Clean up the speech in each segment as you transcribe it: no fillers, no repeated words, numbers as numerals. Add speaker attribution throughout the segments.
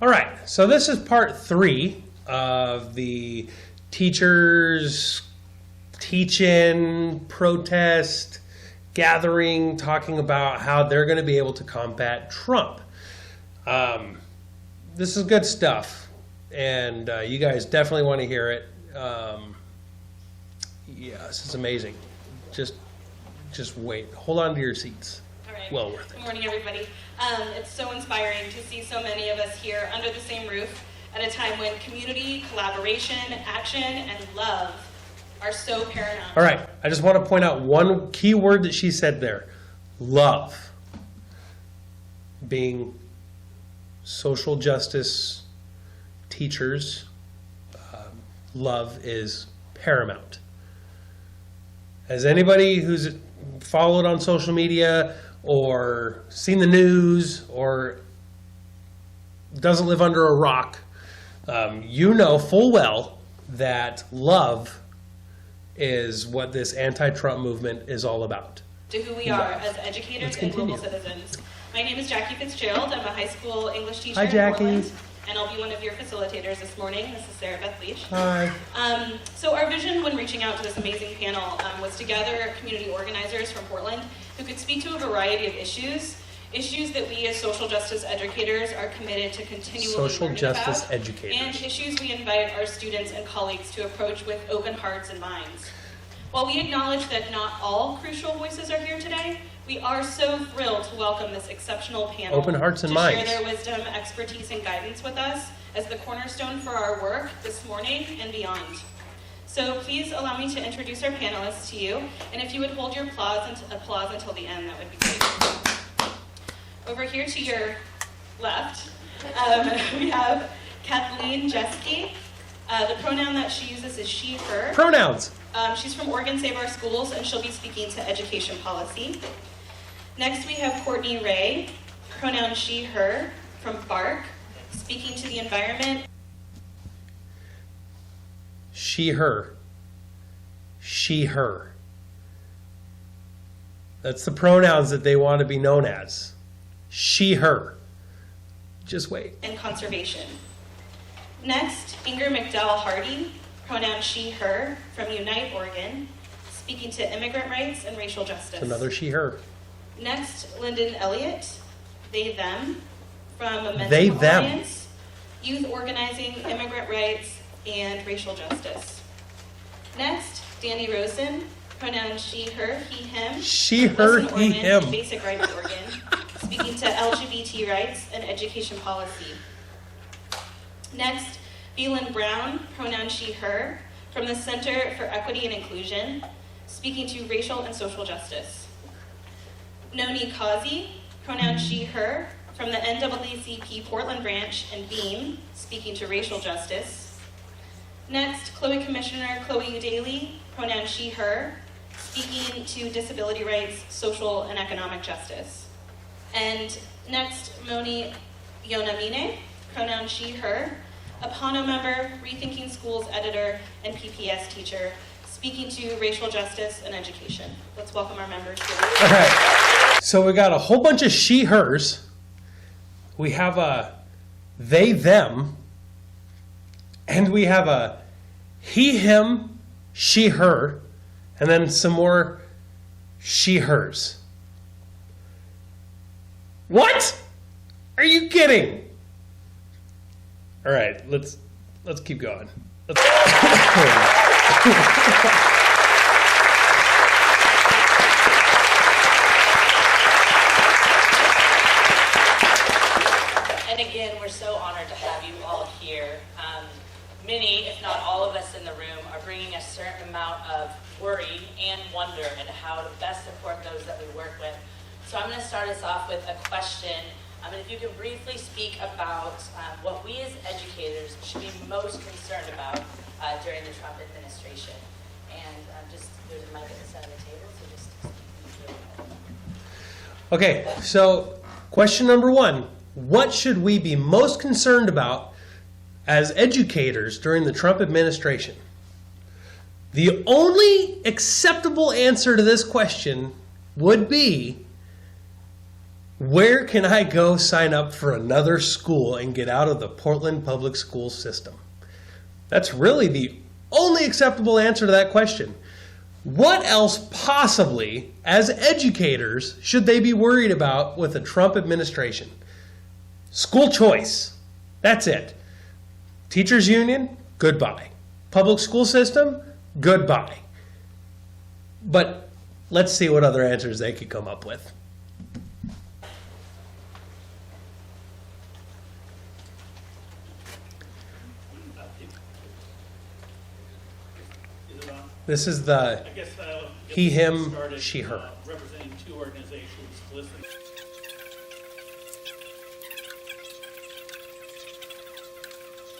Speaker 1: All right, so this is part 3 of the teachers teach-in protest gathering, talking about how they're going to be able to combat Trump. This is good stuff, and you guys definitely want to hear it. Yeah, this is amazing. Just wait. Hold on to your seats.
Speaker 2: All right.
Speaker 1: Well worth it.
Speaker 2: Good morning, everybody. It's so inspiring to see so many of us here under the same roof at a time when community, collaboration, action, and love are so paramount.
Speaker 1: All right, I just want to point out one key word that she said there. Love. Being social justice teachers, love is paramount. As anybody who's followed on social media or seen the news or doesn't live under a rock, you know full well that love is what this anti-Trump movement is all about.
Speaker 2: To who we are as educators and global citizens. My name is Jackie Fitzgerald. I'm a high school English teacher in Portland, and I'll be one of your facilitators this morning. This is Sarah Beth Leach.
Speaker 1: Hi.
Speaker 2: So our vision when reaching out to this amazing panel was to gather community organizers from Portland who could speak to a variety of issues that we as social justice educators are committed to continually learning about, and issues we invite our students and colleagues to approach with open hearts and minds. While we acknowledge that not all crucial voices are here today, we are so thrilled to welcome this exceptional panel
Speaker 1: open hearts and
Speaker 2: to
Speaker 1: minds.
Speaker 2: share their wisdom, expertise, and guidance with us as the cornerstone for our work this morning and beyond. So please allow me to introduce our panelists to you, and if you would hold your applause until the end, that would be great. Over here to your left, we have Kathleen Jeske. The pronoun that she uses is she, her.
Speaker 1: Pronouns.
Speaker 2: She's from Oregon Save Our Schools, and she'll be speaking to education policy. Next, we have Courtney Ray, pronoun she, her, from BARC, speaking to the environment.
Speaker 1: She, her. She, her. That's the pronouns that they want to be known as. She, her. Just wait.
Speaker 2: And conservation. Next, Inger McDowell Hardy, pronoun she, her, from Unite, Oregon, speaking to immigrant rights and racial justice.
Speaker 1: Another she, her.
Speaker 2: Next, Lyndon Elliott, they, them, from Momentum
Speaker 1: They, them.
Speaker 2: Alliance, youth organizing, immigrant rights, and racial justice. Next, Danny Rosen, pronoun she, her, he, him.
Speaker 1: She, her,
Speaker 2: Western
Speaker 1: he,
Speaker 2: Oregon,
Speaker 1: him.
Speaker 2: Basic Rights Oregon, speaking to LGBT rights and education policy. Next, Phelan Brown, pronoun she, her, from the Center for Equity and Inclusion, speaking to racial and social justice. Noni Kazi, pronoun she, her, from the NAACP Portland branch and BEAM, speaking to racial justice. Next, Chloe Commissioner Chloe Daly, pronoun she, her, speaking to disability rights, social and economic justice. And next, Moni Yonamine, pronoun she, her, a PANO member, Rethinking Schools editor, and PPS teacher, speaking to racial justice and education. Let's welcome our members here.
Speaker 1: All right. So we got a whole bunch of she, hers. We have a they, them. And we have a he, him, she, her. And then some more she, hers. What? Are you kidding? All right, let's keep going.
Speaker 3: And again, we're so honored to have you all here. Many, if not all of us in the room, are bringing a certain amount of worry and wonder into how to best support those that we work with. So I'm going to start us off with a question. If you could briefly speak about what we as educators should be most concerned about during the Trump administration. And there's a mic at the side of the table, so just.
Speaker 1: Okay, so question number 1. What should we be most concerned about as educators during the Trump administration? The only acceptable answer to this question would be Where can I go sign up for another school and get out of the Portland public school system? That's really the only acceptable answer to that question. What else possibly, as educators, should they be worried about with the Trump administration? School choice. That's it. Teachers union, goodbye. Public school system, goodbye. But let's see what other answers they could come up with.
Speaker 4: Is it on?
Speaker 1: This is the
Speaker 4: I guess
Speaker 1: he, him,
Speaker 4: started,
Speaker 1: she, her.
Speaker 4: Representing two organizations, listen.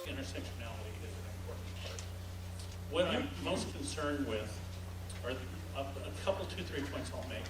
Speaker 4: Intersectionality is an important part. What I'm most concerned with are a couple, 2-3 points I'll make.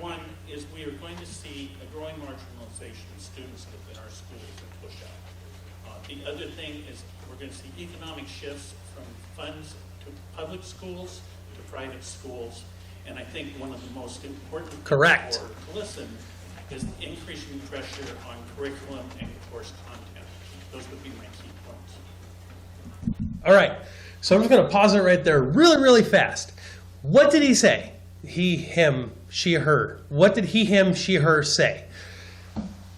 Speaker 4: One is we are going to see a growing marginalization of students within our schools and push out. The other thing is we're going to see economic shifts from funds to public schools to private schools. And I think one of the most important things
Speaker 1: Correct.
Speaker 4: to listen is increasing pressure on curriculum and course content. Those would be my key points.
Speaker 1: All right, so I'm just going to pause it right there really, really fast. What did he say? He, him, she, her. What did he, him, she, her say?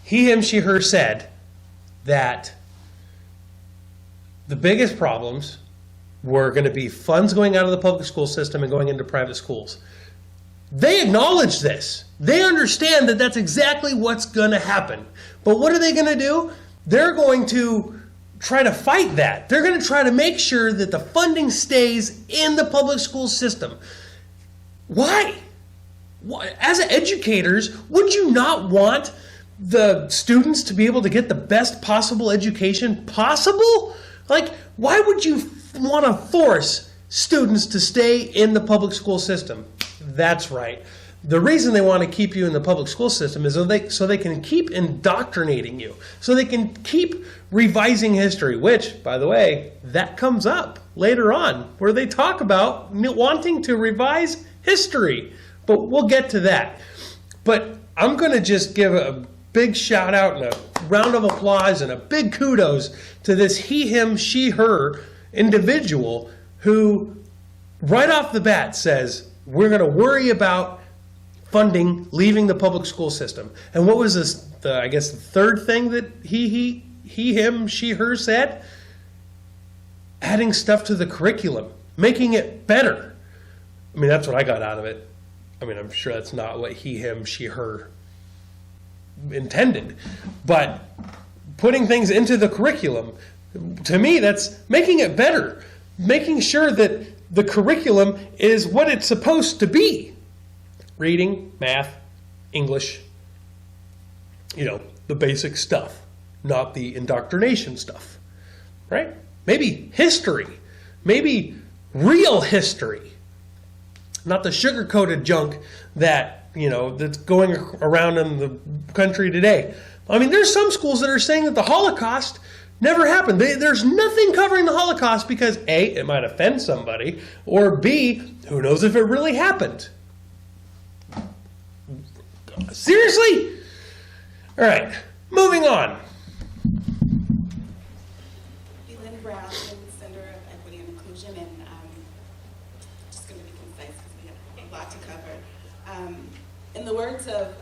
Speaker 1: He, him, she, her said that the biggest problems were going to be funds going out of the public school system and going into private schools. They acknowledge this. They understand that that's exactly what's going to happen. But what are they going to do? They're going to try to fight that. They're going to try to make sure that the funding stays in the public school system. Why? As educators, would you not want the students to be able to get the best possible education possible? Like, why would you want to force students to stay in the public school system? That's right. The reason they want to keep you in the public school system is so they can keep indoctrinating you, so they can keep revising history, which, by the way, that comes up later on, where they talk about wanting to revise history. But we'll get to that. But I'm going to just give a big shout out and a round of applause and a big kudos to this he, him, she, her individual who right off the bat says, we're going to worry about funding leaving the public school system. And what was this, I guess the third thing that he, him, she, her said? Adding stuff to the curriculum, making it better. I mean, that's what I got out of it. I mean, I'm sure that's not what he, him, she, her intended. But putting things into the curriculum, to me, that's making it better. Making sure that the curriculum is what it's supposed to be. Reading, math, English, the basic stuff, not the indoctrination stuff, right? Maybe history, maybe real history, not the sugar-coated junk that, that's going around in the country today. I mean, there's some schools that are saying that the Holocaust never happened. There's nothing covering the Holocaust because A, it might offend somebody, or B, who knows if it really happened. Seriously? All right, moving on.
Speaker 5: Lynn Brown, in the Center of Equity and Inclusion, and just going to be concise because we have a lot to cover. In the words of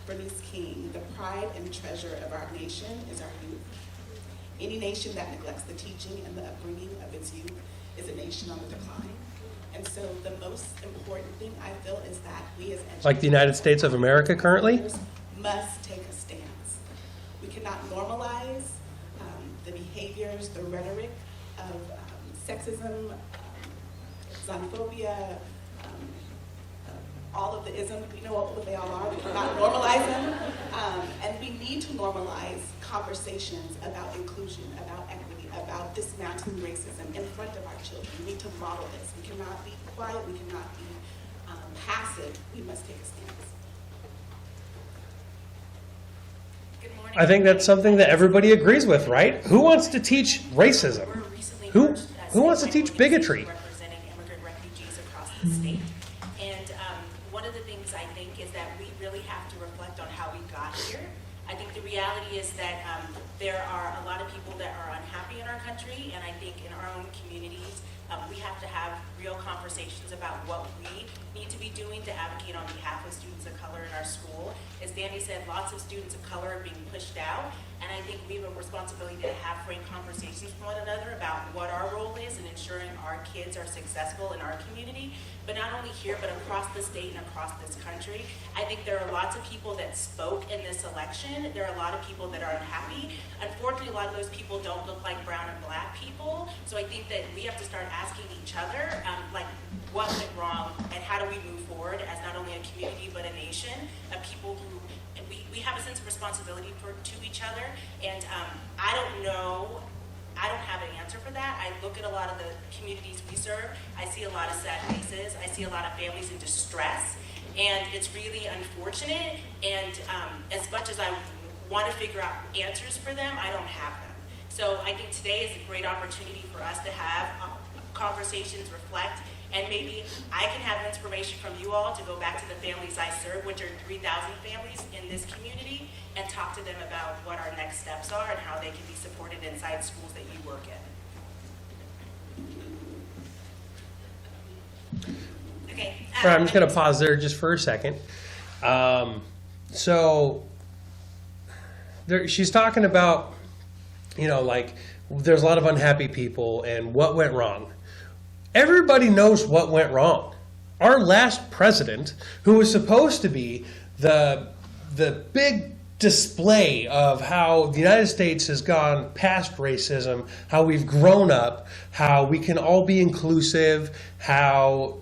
Speaker 5: Bernice King, the pride and treasure of our nation is our youth. Any nation that neglects the teaching and the upbringing of its youth is a nation on the decline. And so the most important thing I feel is that we as educators,
Speaker 1: Like the United States of America currently?
Speaker 5: must take a stance. We cannot normalize the behaviors, the rhetoric of sexism, xenophobia, all of the isms. We know what they all are. We cannot normalize them. And we need to normalize conversations about inclusion, about equity, about dismantling racism in front of our children. We need to model this. We cannot be quiet. We cannot be passive. We must take a stance.
Speaker 6: Good morning.
Speaker 1: I think that's something that everybody agrees with, right? Who wants to teach racism?
Speaker 6: We're recently
Speaker 1: Who
Speaker 6: merged as
Speaker 1: wants to
Speaker 6: statewide
Speaker 1: teach
Speaker 6: organizations
Speaker 1: bigotry?
Speaker 6: representing immigrant refugees across the state. And one of the things I think is that we really have to reflect on how we got here. I think the reality is that there are a lot of people that are unhappy in our country, and I think in our own communities, we have to have real conversations about what we need to be doing to advocate on behalf of students of color in our school. As Danny said, lots of students of color are being pushed out, and I think we have a responsibility to have frank conversations with one another about what our role is in ensuring our kids are successful in our community, but not only here, but across the state and across this country. I think there are lots of people that spoke in this election. There are a lot of people that are unhappy. Unfortunately, a lot of those people don't look like brown and black people, so I think that we have to start asking each other, like, what went wrong and how do we move forward as not only a community but a nation of people who, and we have a sense of responsibility to each other, and I don't know, I don't have an answer for that. I look at a lot of the communities we serve, I see a lot of sad faces, I see a lot of families in distress, and it's really unfortunate, and as much as I want to figure out answers for them, I don't have them. So I think today is a great opportunity for us to have conversations, reflect, and maybe I can have information from you all to go back to the families I serve, which are 3,000 families in this community, and talk to them about what our next steps are and how they can be supported inside schools that you work in. Okay.
Speaker 1: All right, I'm just going to pause there just for a second. She's talking about, like, there's a lot of unhappy people and what went wrong. Everybody knows what went wrong. Our last president, who was supposed to be the big display of how the United States has gone past racism, how we've grown up, how we can all be inclusive, how,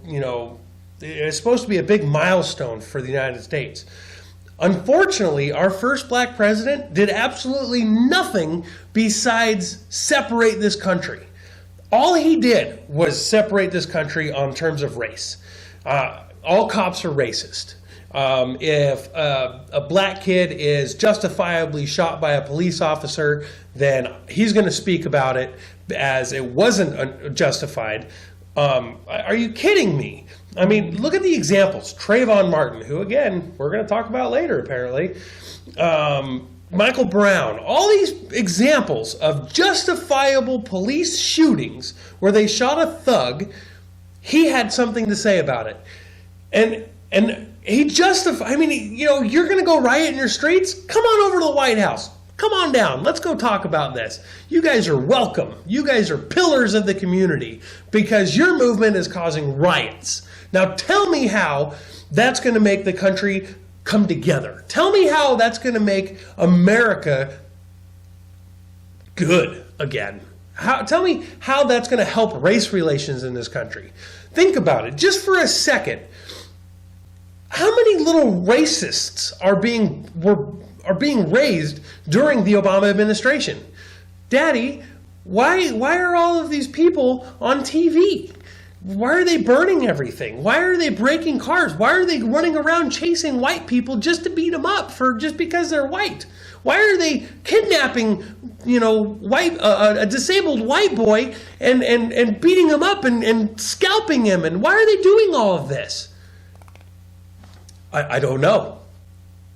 Speaker 1: it's supposed to be a big milestone for the United States. Unfortunately, our first black president did absolutely nothing besides separate this country. All he did was separate this country on terms of race. All cops are racist. If a black kid is justifiably shot by a police officer, then he's going to speak about it as it wasn't justified. Are you kidding me? I mean, look at the examples. Trayvon Martin, who, again, we're going to talk about later, apparently. Michael Brown. All these examples of justifiable police shootings where they shot a thug, he had something to say about it. And he justified, you're going to go riot in your streets? Come on over to the White House. Come on down. Let's go talk about this. You guys are welcome. You guys are pillars of the community because your movement is causing riots. Now tell me how that's going to make the country come together. Tell me how that's going to make America good again. Tell me how that's going to help race relations in this country. Think about it just for a second. How many little racists are being raised during the Obama administration? Daddy, why are all of these people on TV? Why are they burning everything? Why are they breaking cars? Why are they running around chasing white people just to beat them up just because they're white? Why are they kidnapping, a disabled white boy and beating him up and scalping him? And why are they doing all of this? I don't know.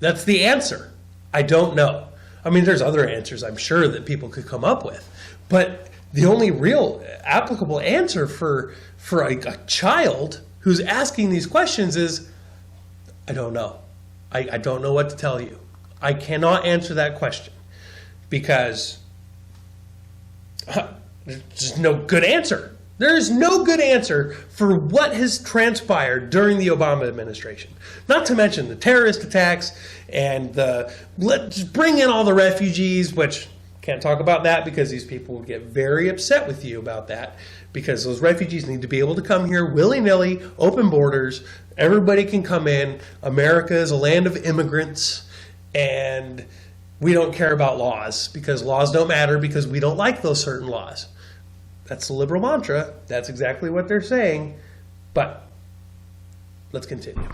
Speaker 1: That's the answer. I don't know. I mean, there's other answers I'm sure that people could come up with. But the only real applicable answer for a child who's asking these questions is, I don't know. I don't know what to tell you. I cannot answer that question because there's no good answer. There is no good answer for what has transpired during the Obama administration. Not to mention the terrorist attacks and let's bring in all the refugees, which can't talk about that because these people will get very upset with you about that because those refugees need to be able to come here willy-nilly, open borders. Everybody can come in. America is a land of immigrants, and we don't care about laws because laws don't matter because we don't like those certain laws. That's the liberal mantra. That's exactly what they're saying. But let's continue.